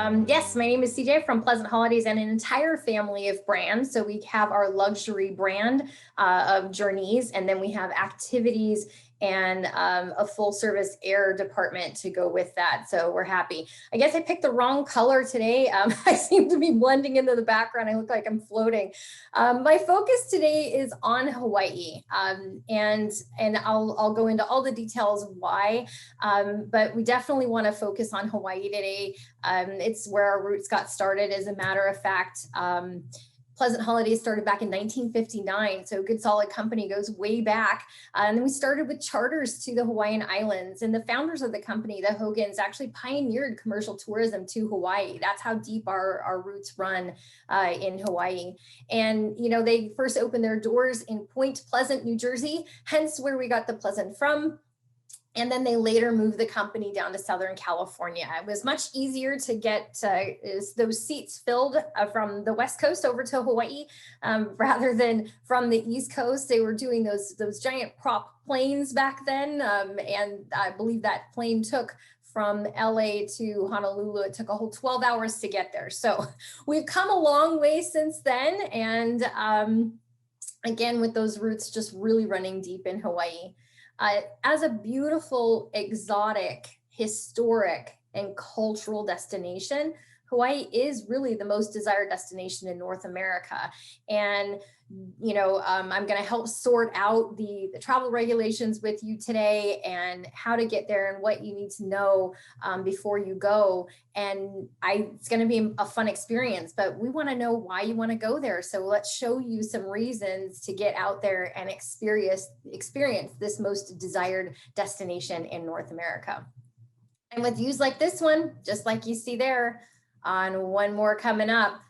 Yes, my name is CJ from Pleasant Holidays and an entire family of brands. So we have our luxury brand of journeys, and then we have activities and a full service air department to go with that. So we're happy. I guess I picked the wrong color today. I seem to be blending into the background. I look like I'm floating. My focus today is on Hawaii, and I'll go into all the details why, but we definitely want to focus on Hawaii today. It's where our roots got started. As a matter of fact, Pleasant Holidays started back in 1959, so good solid company, goes way back. And then we started with charters to the Hawaiian Islands, and the founders of the company, the Hogans, actually pioneered commercial tourism to Hawaii. That's how deep our roots run in Hawaii. And you know, they first opened their doors in Point Pleasant, New Jersey, hence where we got the Pleasant from. And then they later moved the company down to Southern California. It was much easier to get those seats filled from the West Coast over to Hawaii rather than from the East Coast. They were doing those giant prop planes back then. And I believe that plane took from LA to Honolulu. It took a whole 12 hours to get there. So we've come a long way since then. And again, with those roots just really running deep in Hawaii. As a beautiful, exotic, historic, and cultural destination, Hawaii is really the most desired destination in North America. And, you know, I'm going to help sort out the travel regulations with you today and how to get there and what you need to know before you go. And it's going to be a fun experience, but we want to know why you want to go there. So let's show you some reasons to get out there and experience this most desired destination in North America. And with views like this one, just like you see there, on one more coming up,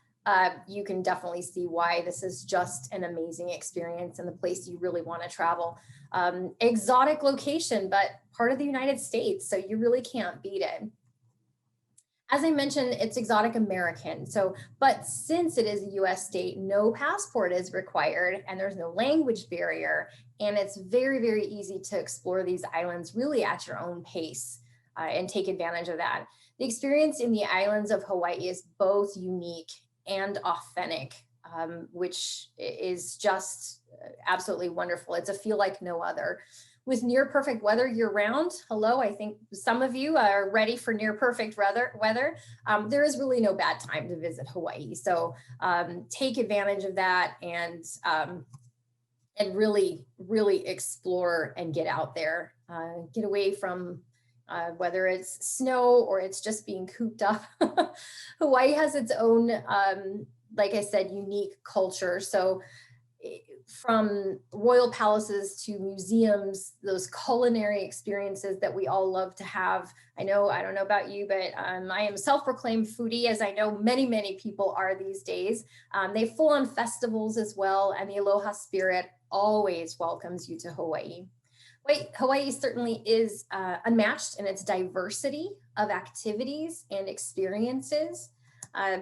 you can definitely see why this is just an amazing experience and the place you really want to travel. Exotic location, but part of the United States, so you really can't beat it. As I mentioned, it's exotic American. But since it is a US state, no passport is required and there's no language barrier. And it's very, very easy to explore these islands really at your own pace and take advantage of that. The experience in the islands of Hawaii is both unique and authentic, which is just absolutely wonderful. It's a feel like no other. With near perfect weather year round, hello, I think some of you are ready for near perfect weather. There is really no bad time to visit Hawaii. So take advantage of that and really, really explore and get out there, get away from whether it's snow or it's just being cooped up. Hawaii has its own, like I said, unique culture. So from royal palaces to museums, those culinary experiences that we all love to have. I don't know about you, but I am a self-proclaimed foodie, as I know many, many people are these days. They have full-on festivals as well, and the aloha spirit always welcomes you to Hawaii. Hawaii certainly is unmatched in its diversity of activities and experiences.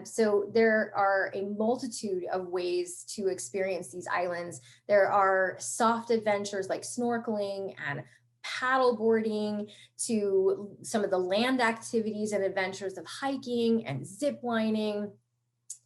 So there are a multitude of ways to experience these islands. There are soft adventures like snorkeling and paddle boarding, to some of the land activities and adventures of hiking and zip lining,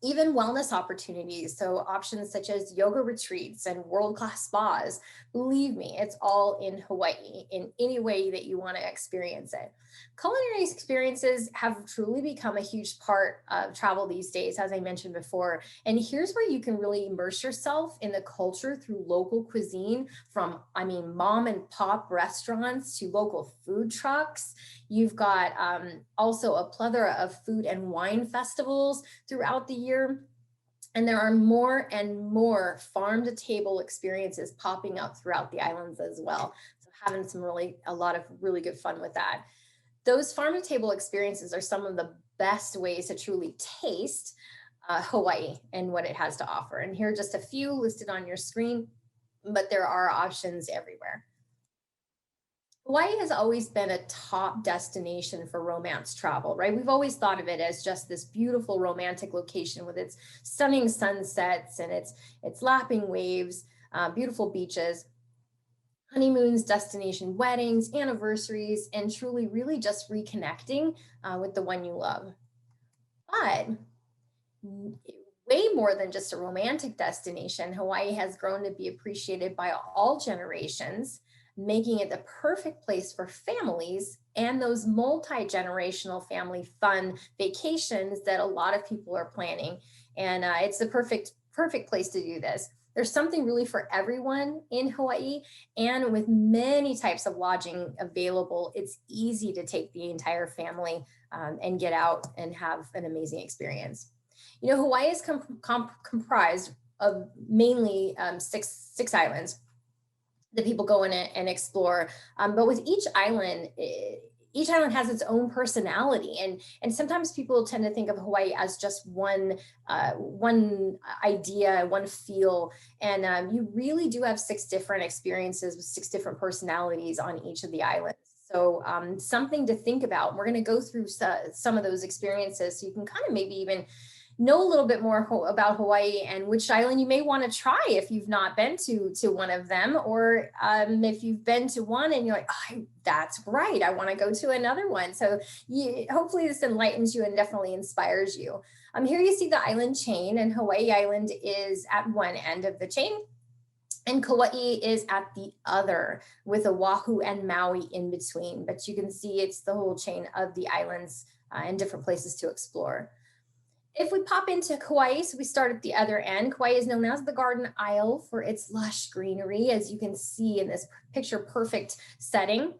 even wellness opportunities. So options such as yoga retreats and world-class spas. Believe me, it's all in Hawaii in any way that you want to experience it. Culinary experiences have truly become a huge part of travel these days, as I mentioned before. And here's where you can really immerse yourself in the culture through local cuisine, from, mom and pop restaurants to local food trucks. You've got also a plethora of food and wine festivals throughout the year. And there are more and more farm to table experiences popping up throughout the islands as well. So having a lot of really good fun with that. Those farm to table experiences are some of the best ways to truly taste Hawaii and what it has to offer. And here are just a few listed on your screen, but there are options everywhere. Hawaii has always been a top destination for romance travel, right? We've always thought of it as just this beautiful romantic location with its stunning sunsets and its lapping waves, beautiful beaches, honeymoons, destination weddings, anniversaries, and truly really just reconnecting with the one you love. But way more than just a romantic destination, Hawaii has grown to be appreciated by all generations, making it the perfect place for families and those multi-generational family fun vacations that a lot of people are planning. And it's the perfect place to do this. There's something really for everyone in Hawaii, and with many types of lodging available, it's easy to take the entire family and get out and have an amazing experience. You know, Hawaii is comprised of mainly six islands that people go in and explore. But with each island has its own personality, and sometimes people tend to think of Hawaii as just one idea, one feel, and you really do have 6 different experiences with 6 different personalities on each of the islands. So something to think about. We're going to go through some of those experiences so you can kind of maybe even know a little bit more about Hawaii and which island you may want to try if you've not been to one of them, or if you've been to one and you're like, oh, that's right, I want to go to another one. So hopefully this enlightens you and definitely inspires you. Here you see the island chain, and Hawaii Island is at one end of the chain, and Kauai is at the other, with Oahu and Maui in between. But you can see it's the whole chain of the islands and different places to explore. If we pop into Kauai, so we start at the other end, Kauai is known as the Garden Isle for its lush greenery, as you can see in this picture perfect setting.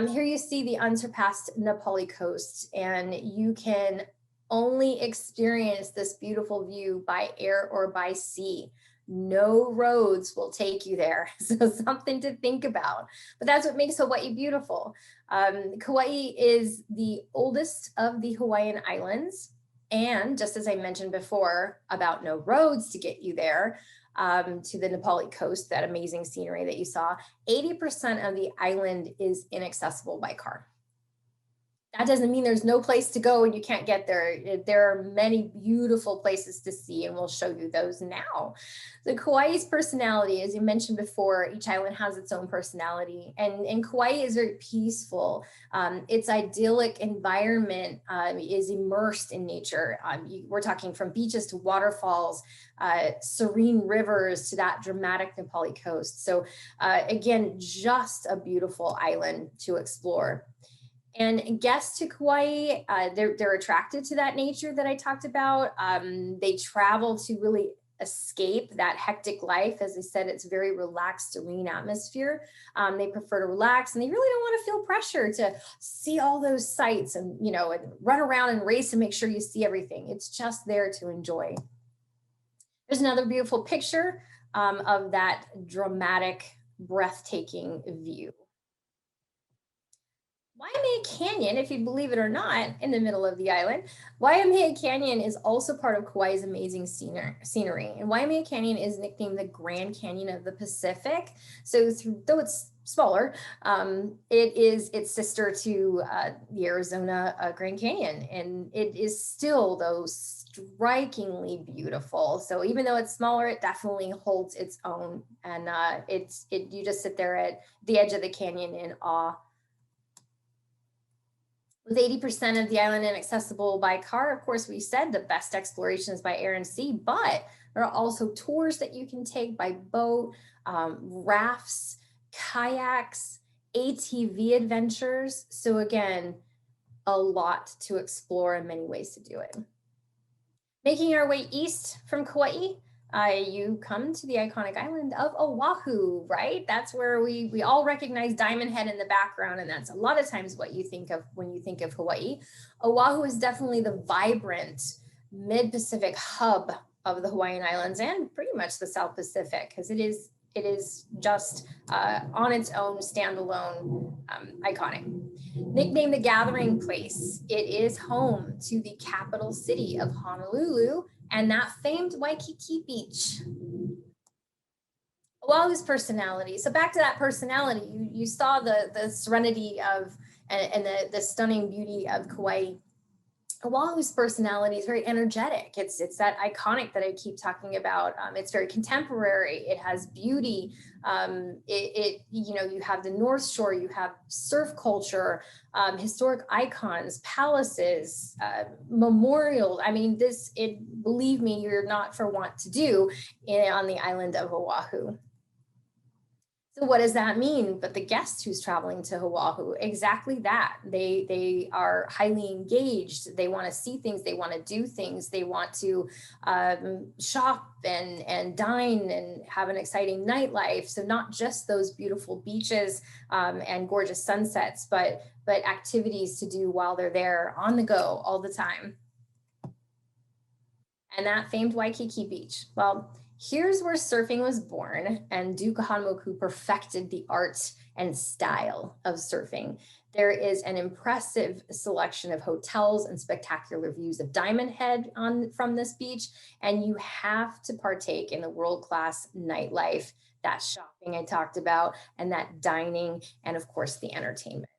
Here you see the unsurpassed Na Pali coast, and you can only experience this beautiful view by air or by sea. No roads will take you there, so something to think about. But that's what makes Hawaii beautiful. Kauai is the oldest of the Hawaiian islands. And just as I mentioned before about no roads to get you there to the Na Pali coast, that amazing scenery that you saw, 80% of the island is inaccessible by car. That doesn't mean there's no place to go and you can't get there. There are many beautiful places to see, and we'll show you those now. The Kauai's personality, as you mentioned before, each island has its own personality, and Kauai is very peaceful. Its idyllic environment is immersed in nature. We're talking from beaches to waterfalls, serene rivers to that dramatic Na Pali coast. So again, just a beautiful island to explore. And guests to Kauai, they're attracted to that nature that I talked about. They travel to really escape that hectic life. As I said, it's very relaxed, serene atmosphere. They prefer to relax, and they really don't want to feel pressure to see all those sights and, you know, and run around and race and make sure you see everything. It's just there to enjoy. There's another beautiful picture of that dramatic, breathtaking view. Waimea Canyon, if you believe it or not, in the middle of the island, Waimea Canyon is also part of Kauai's amazing scenery. And Waimea Canyon is nicknamed the Grand Canyon of the Pacific. So though it's smaller, it is its sister to the Arizona Grand Canyon. And it is still, though, strikingly beautiful. So even though it's smaller, it definitely holds its own. And you just sit there at the edge of the canyon in awe. With 80% of the island inaccessible by car, of course, we said the best exploration is by air and sea, but there are also tours that you can take by boat, rafts, kayaks, ATV adventures. So again, a lot to explore and many ways to do it. Making our way east from Kauai, you come to the iconic island of Oahu, right? That's where we all recognize Diamond Head in the background, and that's a lot of times what you think of when you think of Hawaii. Oahu is definitely the vibrant mid-Pacific hub of the Hawaiian Islands and pretty much the South Pacific, because it is just on its own standalone iconic. Nicknamed the Gathering Place, it is home to the capital city of Honolulu and that famed Waikiki Beach. Oahu's personality. So back to that personality, you saw the serenity of and the stunning beauty of Kauai. Oahu's personality is very energetic. It's that iconic that I keep talking about. It's very contemporary. It has beauty. You have the North Shore, you have surf culture, historic icons, palaces, memorials. I mean, believe me, you're not for want to do on the island of Oahu. So what does that mean? But the guest who's traveling to Oahu, exactly that. They are highly engaged. They want to see things. They want to do things. They want to shop and dine and have an exciting nightlife. So not just those beautiful beaches and gorgeous sunsets, but activities to do while they're there on the go all the time. And that famed Waikiki Beach. Well, here's where surfing was born, and Duke Kahanamoku perfected the art and style of surfing. There is an impressive selection of hotels and spectacular views of Diamond Head from this beach, and you have to partake in the world-class nightlife, that shopping I talked about, and that dining, and of course the entertainment.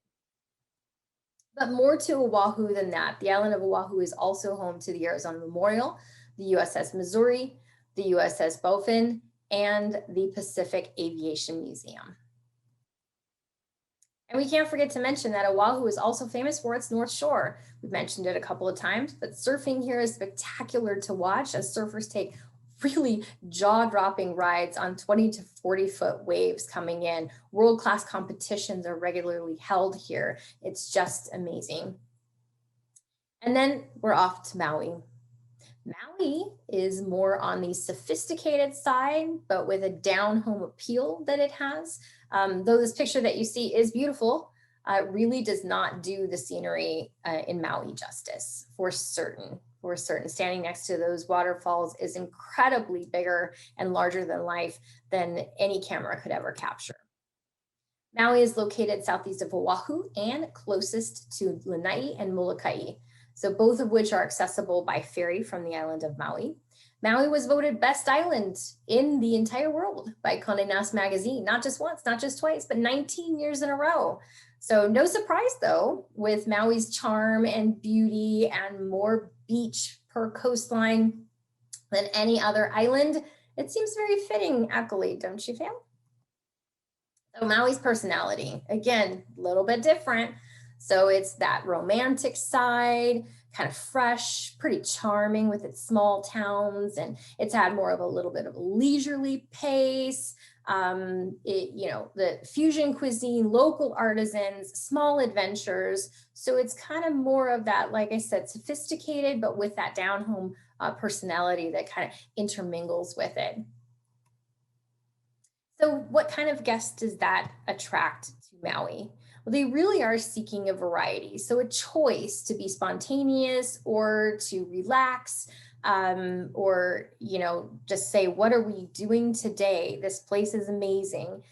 But more to Oahu than that. The island of Oahu is also home to the Arizona Memorial, the USS Missouri, the USS Beaufort, and the Pacific Aviation Museum. And we can't forget to mention that Oahu is also famous for its North Shore. We've mentioned it a couple of times, but surfing here is spectacular to watch as surfers take really jaw-dropping rides on 20 to 40-foot waves coming in. World-class competitions are regularly held here. It's just amazing. And then we're off to Maui. Maui is more on the sophisticated side, but with a down-home appeal that it has. Though this picture that you see is beautiful, it really does not do the scenery in Maui justice, for certain. For certain, standing next to those waterfalls is incredibly bigger and larger than life than any camera could ever capture. Maui is located southeast of Oahu and closest to Lanai and Molokai, so both of which are accessible by ferry from the island of Maui. Maui was voted best island in the entire world by Condé Nast magazine, not just once, not just twice, but 19 years in a row. So no surprise though, with Maui's charm and beauty and more beach per coastline than any other island, it seems very fitting accolade, don't you feel? So Maui's personality, again, a little bit different. So it's that romantic side, kind of fresh, pretty charming with its small towns, and it's had more of a little bit of a leisurely pace. The fusion cuisine, local artisans, small adventures. So it's kind of more of that, like I said, sophisticated, but with that down-home personality that kind of intermingles with it. So what kind of guests does that attract to Maui? Well, they really are seeking a variety. So a choice to be spontaneous or to relax, or, just say, what are we doing today? This place is amazing.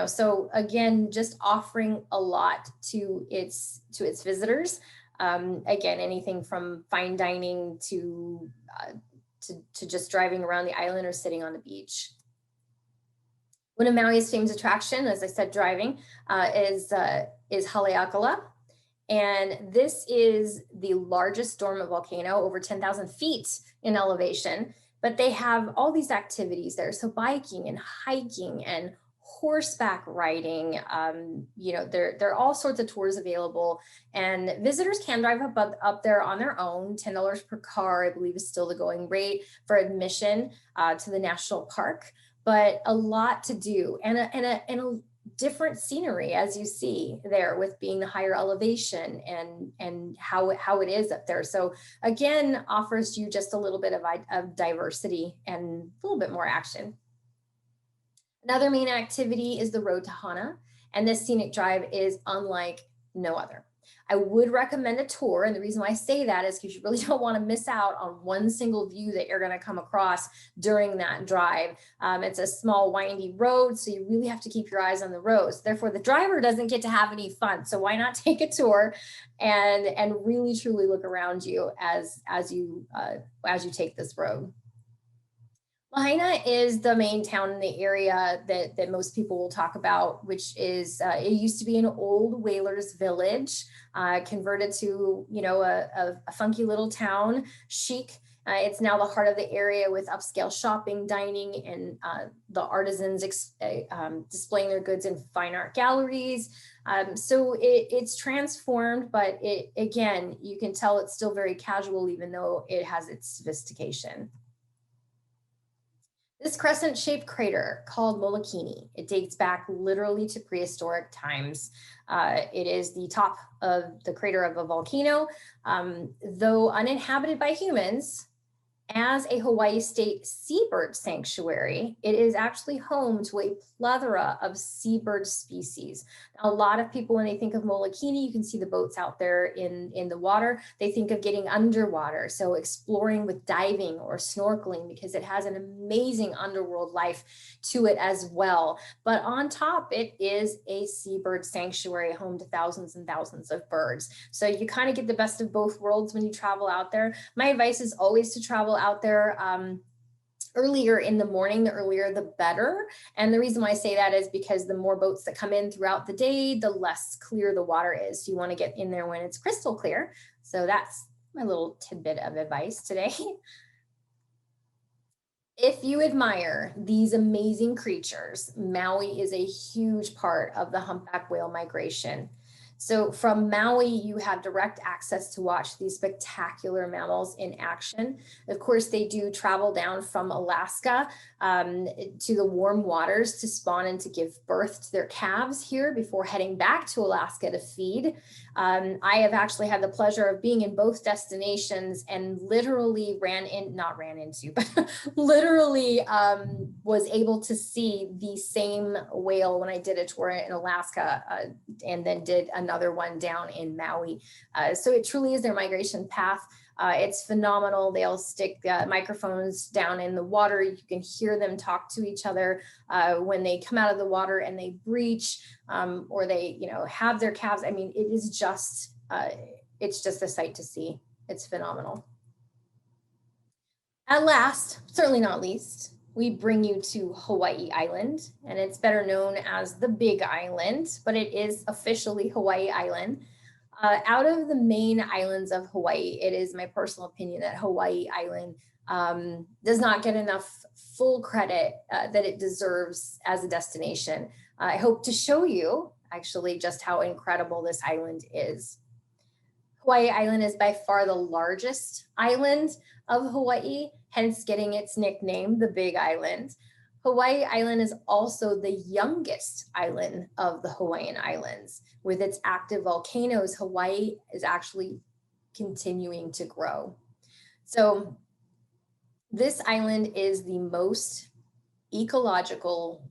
So again, just offering a lot to its visitors. Again, anything from fine dining to just driving around the island or sitting on the beach. One of Maui's famous attraction, as I said, driving, is Haleakala. And this is the largest dormant volcano, over 10,000 feet in elevation. But they have all these activities there. So biking and hiking and horseback riding, there are all sorts of tours available. And visitors can drive up there on their own. $10 per car, I believe, is still the going rate for admission to the national park. But a lot to do and a different scenery, as you see there, with being the higher elevation and how it is up there. So again, offers you just a little bit of diversity and a little bit more action. Another main activity is the Road to Hana, and this scenic drive is unlike no other. I would recommend a tour, and the reason why I say that is because you really don't want to miss out on one single view that you're going to come across during that drive. It's a small windy road, so you really have to keep your eyes on the roads. Therefore, the driver doesn't get to have any fun. So why not take a tour and really truly look around you as you take this road. Lahaina is the main town in the area that most people will talk about, which is, it used to be an old whalers village, converted to, a funky little town, chic. It's now the heart of the area with upscale shopping, dining, and the artisans displaying their goods in fine art galleries. So it's transformed, but again, you can tell it's still very casual, even though it has its sophistication. This crescent-shaped crater called Molokini, it dates back literally to prehistoric times. It is the top of the crater of a volcano. Though uninhabited by humans, as a Hawaii state seabird sanctuary, it is actually home to a plethora of seabird species. A lot of people, when they think of Molokini, you can see the boats out there in the water. They think of getting underwater, so exploring with diving or snorkeling, because it has an amazing underworld life to it as well. But on top, it is a seabird sanctuary, home to thousands and thousands of birds. So you kind of get the best of both worlds when you travel out there. My advice is always to travel out there earlier in the morning. The earlier the better. And the reason why I say that is because the more boats that come in throughout the day, the less clear the water is. You want to get in there when it's crystal clear. So that's my little tidbit of advice today. If you admire these amazing creatures, Maui is a huge part of the humpback whale migration. So from Maui, you have direct access to watch these spectacular mammals in action. Of course, they do travel down from Alaska to the warm waters to spawn and to give birth to their calves here before heading back to Alaska to feed. I have actually had the pleasure of being in both destinations and literally literally was able to see the same whale when I did a tour in Alaska and then did another one down in Maui. So it truly is their migration path. It's phenomenal. They'll stick microphones down in the water. You can hear them talk to each other when they come out of the water and they breach or they, have their calves. I mean, it is just, it's just a sight to see. It's phenomenal. At last, certainly not least, we bring you to Hawaii Island, and it's better known as the Big Island, but it is officially Hawaii Island. Out of the main islands of Hawaii, it is my personal opinion that Hawaii Island does not get enough full credit that it deserves as a destination. I hope to show you actually just how incredible this island is. Hawaii Island is by far the largest island of Hawaii, hence getting its nickname, the Big Island. Hawaii Island is also the youngest island of the Hawaiian Islands. With its active volcanoes, Hawaii is actually continuing to grow. So this island is the most ecologically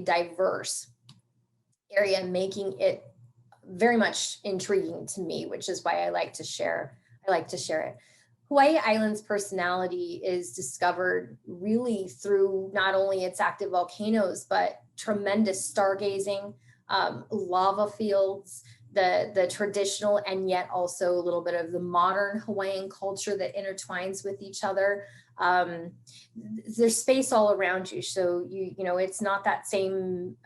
diverse area, making it very much intriguing to me, which is why I like to share it. Hawaii Island's personality is discovered really through not only its active volcanoes, but tremendous stargazing, lava fields, the traditional and yet also a little bit of the modern Hawaiian culture that intertwines with each other. There's space all around you. So it's not that same,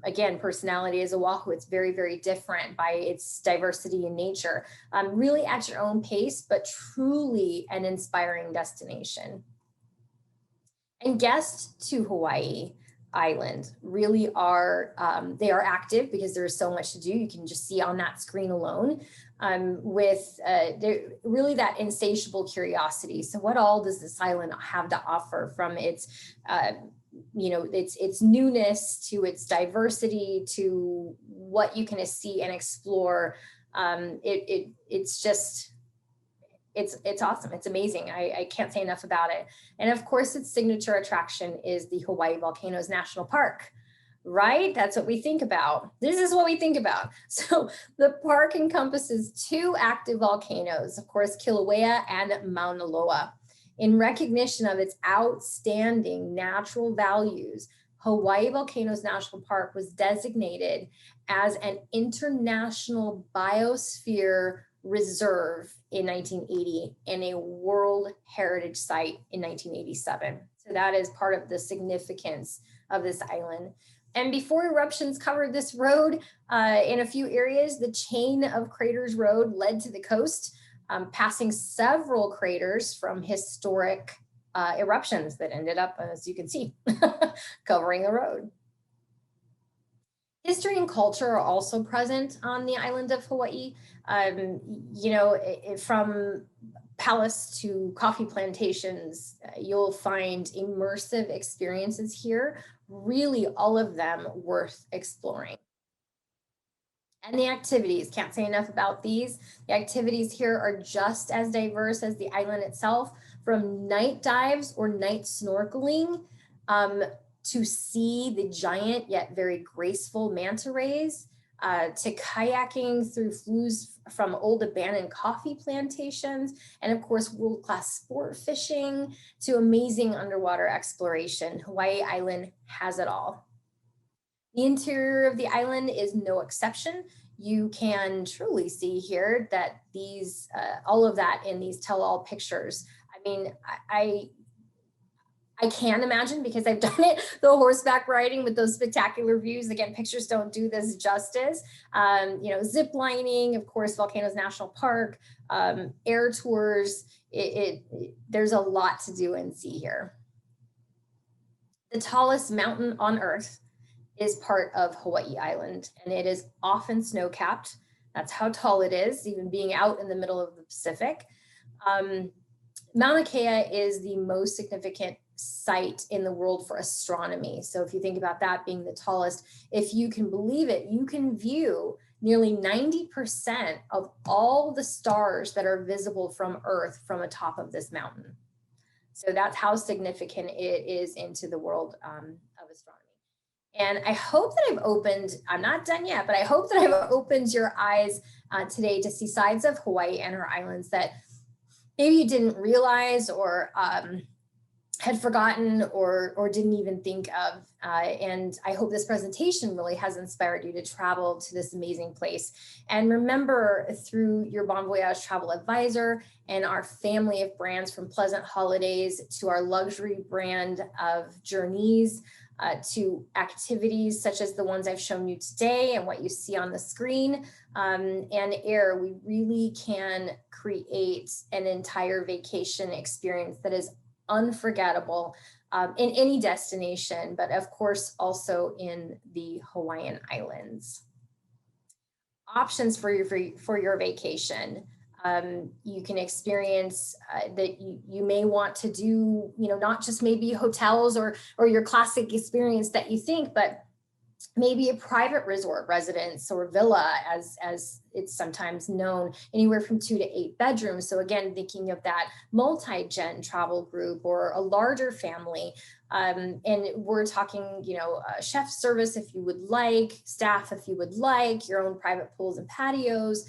again, personality as Oahu. It's very, very different by its diversity in nature. Really at your own pace, but truly an inspiring destination. And guests to Hawaii Island really are, they are active because there's so much to do. You can just see on that screen alone with really that insatiable curiosity. So what all does this island have to offer, from its, its newness to its diversity to what you can see and explore? It's just, it's awesome. It's amazing. I can't say enough about it. And of course, its signature attraction is the Hawaii Volcanoes National Park, right? That's what we think about. This is what we think about. So the park encompasses two active volcanoes, of course, Kilauea and Mauna Loa. In recognition of its outstanding natural values, Hawaii Volcanoes National Park was designated as an international biosphere reserve in 1980 and a World Heritage Site in 1987. So that is part of the significance of this island. And before eruptions covered this road, in a few areas, the chain of craters road led to the coast, passing several craters from historic eruptions that ended up, as you can see, covering the road. History and culture are also present on the island of Hawaii. You know, from palace to coffee plantations, you'll find immersive experiences here, really all of them worth exploring. And the activities, can't say enough about these. The activities here are just as diverse as the island itself, from night dives or night snorkeling to see the giant yet very graceful manta rays, to kayaking through flues from old abandoned coffee plantations, and of course, world-class sport fishing to amazing underwater exploration. Hawaii Island has it all. The interior of the island is no exception. You can truly see here that these, all of that in these tell-all pictures. I mean, I can imagine, because I've done it, the horseback riding with those spectacular views. Again, pictures don't do this justice. You know, zip lining, of course, Volcanoes National Park, air tours. There's a lot to do and see here. The tallest mountain on Earth is part of Hawaii Island, and it is often snow-capped. That's how tall it is, even being out in the middle of the Pacific. Mauna Kea is the most significant site in the world for astronomy. So if you think about that being the tallest, if you can believe it, you can view nearly 90% of all the stars that are visible from Earth from atop of this mountain. So that's how significant it is into the world of astronomy. And I hope that I've opened, I'm not done yet, but I hope that I've opened your eyes today to see sides of Hawaii and her islands that maybe you didn't realize or had forgotten or didn't even think of. And I hope this presentation really has inspired you to travel to this amazing place. And remember, through your Bon Voyage travel advisor and our family of brands, from Pleasant Holidays to our luxury brand of Journeys, to activities such as the ones I've shown you today and what you see on the screen, and air, we really can create an entire vacation experience that is unforgettable in any destination, but of course also in the Hawaiian Islands. Options for your vacation. You can experience that you may want to do, you know, not just maybe hotels or your classic experience that you think, but maybe a private resort residence or villa, as it's sometimes known, anywhere from 2 to 8 bedrooms. So again, thinking of that multi-gen travel group or a larger family. And we're talking, you know, chef service if you would like, staff if you would like, your own private pools and patios,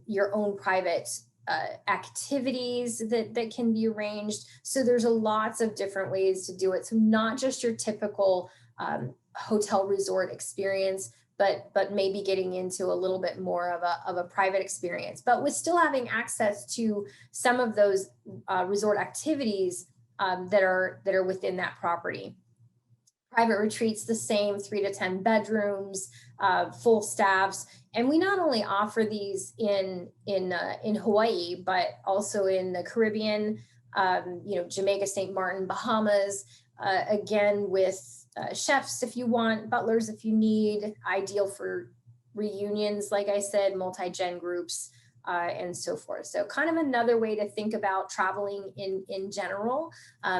your own private activities that can be arranged. So there's lots of different ways to do it. So not just your typical hotel resort experience, but maybe getting into a little bit more of a private experience, but with still having access to some of those resort activities that are within that property. Private retreats, the same, 3 to 10 bedrooms, full staffs. And we not only offer these in Hawaii, but also in the Caribbean, you know, Jamaica, St. Martin, Bahamas, again, with chefs if you want, butlers if you need, ideal for reunions, like I said, multi-gen groups, and so forth. So kind of another way to think about traveling in general.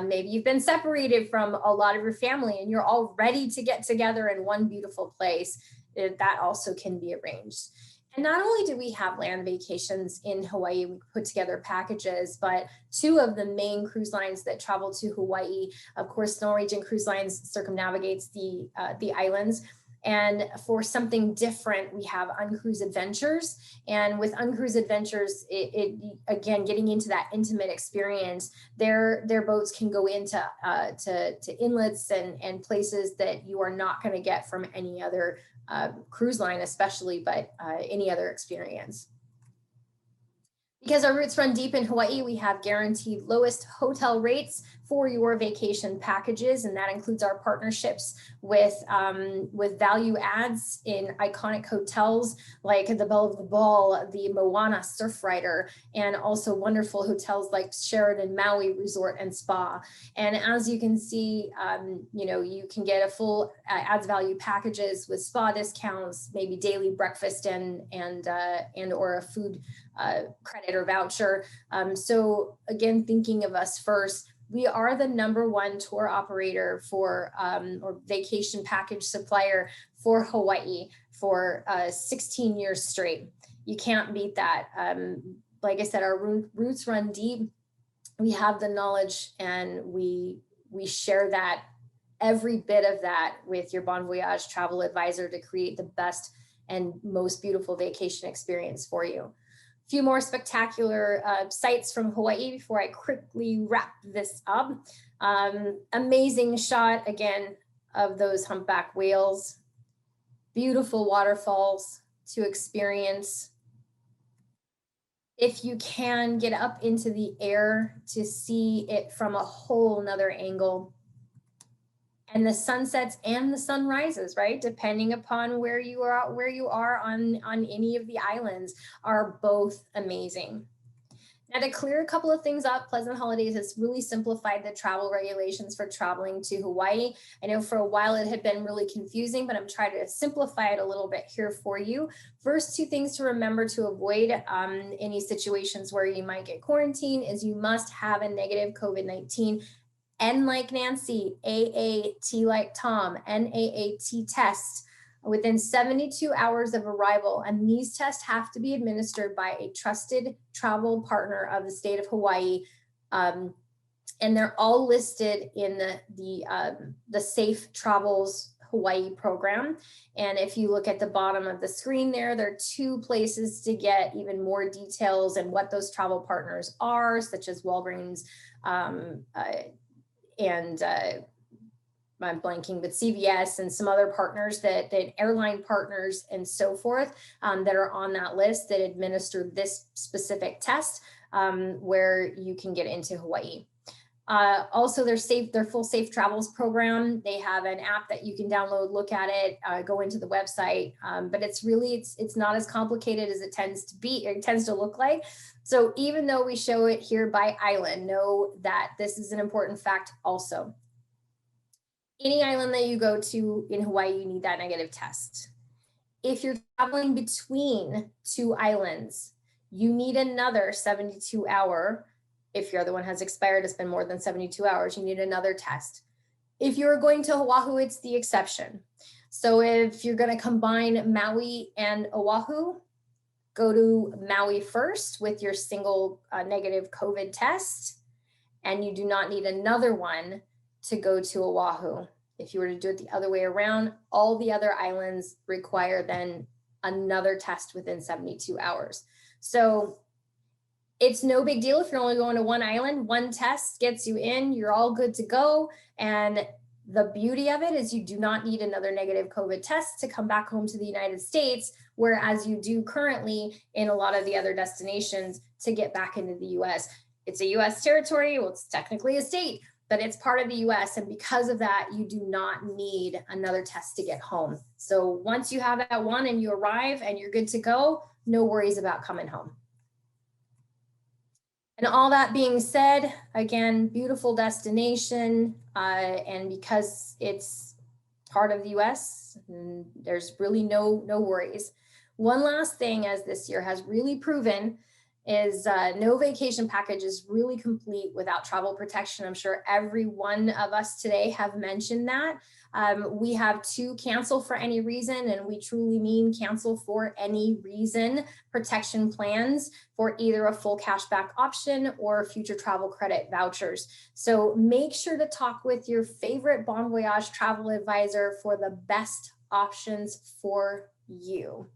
Maybe you've been separated from a lot of your family and you're all ready to get together in one beautiful place. That also can be arranged. And not only do we have land vacations in Hawaii, we put together packages, but 2 of the main cruise lines that travel to Hawaii, of course, Norwegian Cruise Lines circumnavigates the islands. And for something different, we have Uncruise Adventures. And with Uncruise Adventures, it again, getting into that intimate experience, their boats can go into to inlets and places that you are not going to get from any other cruise line, especially, but any other experience. Because our roots run deep in Hawaii, we have guaranteed lowest hotel rates for your vacation packages, and that includes our partnerships with value adds in iconic hotels like the Belle of the Ball, the Moana Surfrider, and also wonderful hotels like Sheraton Maui Resort and Spa. And as you can see, you can get a full adds value packages with spa discounts, maybe daily breakfast and or a food credit or voucher. So again, thinking of us first, we are the #1 tour operator for or vacation package supplier for Hawaii for 16 years straight. You can't beat that. Like I said, our roots run deep. We have the knowledge, and we share that, every bit of that, with your Bon Voyage travel advisor to create the best and most beautiful vacation experience for you. Few more spectacular sights from Hawaii before I quickly wrap this up. Amazing shot again of those humpback whales. Beautiful waterfalls to experience. If you can get up into the air to see it from a whole nother angle. And the sunsets and the sunrises, right? Depending upon where you are on any of the islands, are both amazing. Now, to clear a couple of things up, Pleasant Holidays has really simplified the travel regulations for traveling to Hawaii. I know for a while it had been really confusing, but I'm trying to simplify it a little bit here for you. First, 2 things to remember to avoid any situations where you might get quarantined is you must have a negative COVID-19 N like Nancy, AAT like Tom, NAAT test within 72 hours of arrival. And these tests have to be administered by a trusted travel partner of the state of Hawaii. And they're all listed in the Safe Travels Hawaii program. And if you look at the bottom of the screen there are 2 places to get even more details and what those travel partners are, such as Walgreens, and I'm blanking, but CVS and some other partners that airline partners and so forth that are on that list that administer this specific test where you can get into Hawaii. Also, their full Safe Travels program. They have an app that you can download, look at it, go into the website, but it's not as complicated as it tends to be. It tends to look like. So even though we show it here by island, know that this is an important fact also. Any island that you go to in Hawaii, you need that negative test. If you're traveling between 2 islands, you need another 72-hour. If your other one has expired, it's been more than 72 hours, you need another test. If you're going to Oahu, it's the exception. So if you're going to combine Maui and Oahu, go to Maui first with your single negative COVID test, and you do not need another one to go to Oahu. If you were to do it the other way around, all the other islands require then another test within 72 hours. So it's no big deal if you're only going to one island. One test gets you in, you're all good to go. And the beauty of it is you do not need another negative COVID test to come back home to the United States, whereas you do currently in a lot of the other destinations to get back into the US. It's a US territory, well, it's technically a state, but it's part of the US. And because of that, you do not need another test to get home. So once you have that one and you arrive and you're good to go, no worries about coming home. And all that being said, again, beautiful destination. And because it's part of the US, there's really no worries. One last thing, as this year has really proven, is no vacation package is really complete without travel protection. I'm sure every one of us today have mentioned that. We have 2 cancel for any reason, and we truly mean cancel for any reason protection plans for either a full cashback option or future travel credit vouchers. So make sure to talk with your favorite Bon Voyage travel advisor for the best options for you.